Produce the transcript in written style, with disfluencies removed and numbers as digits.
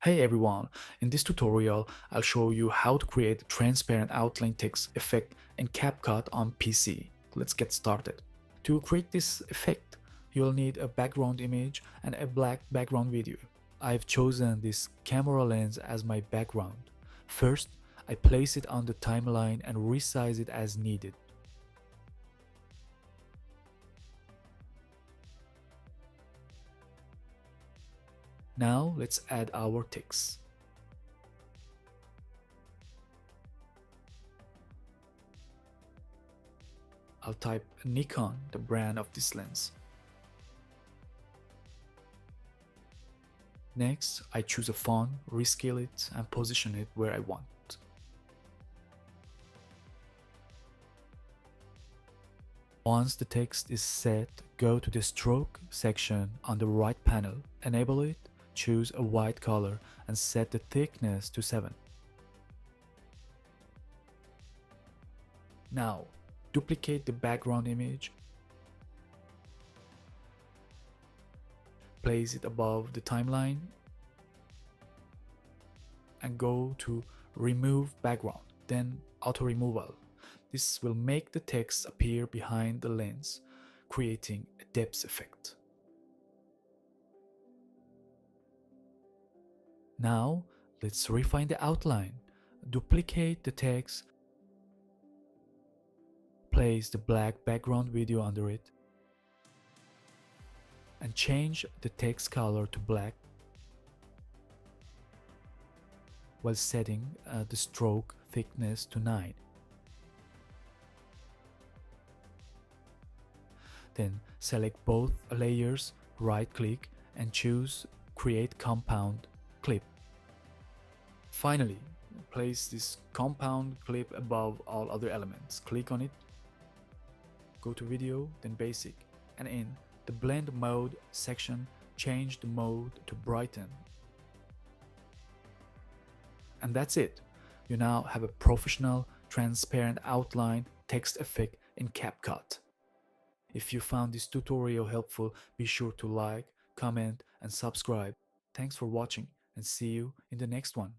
Hey everyone, in this tutorial I'll show you how to create a transparent outline text effect in CapCut on PC. Let's get started. To create this effect, you'll need a background image and a black background video. I've chosen this camera lens as my background. First, I place it on the timeline and resize it as needed. Now let's add our text. I'll type Nikon, the brand of this lens. Next, I choose a font, rescale it, and position it where I want. Once the text is set, go to the stroke section on the right panel, enable it, choose a white color, and set the thickness to 7. Now, duplicate the background image, place it above the timeline, and go to Remove Background, then Auto Removal. This will make the text appear behind the lens, creating a depth effect. Now, let's refine the outline. Duplicate the text, place the black background video under it, and change the text color to black while setting the stroke thickness to 9. Then select both layers, right-click, and choose Create Compound Clip. Finally, place this compound clip above all other elements. Click on it, go to Video, then Basic, and in the Blend Mode section, change the mode to Brighten. And that's it. You now have a professional, transparent outline text effect in CapCut. If you found this tutorial helpful, be sure to like, comment, and subscribe. Thanks for watching, and see you in the next one.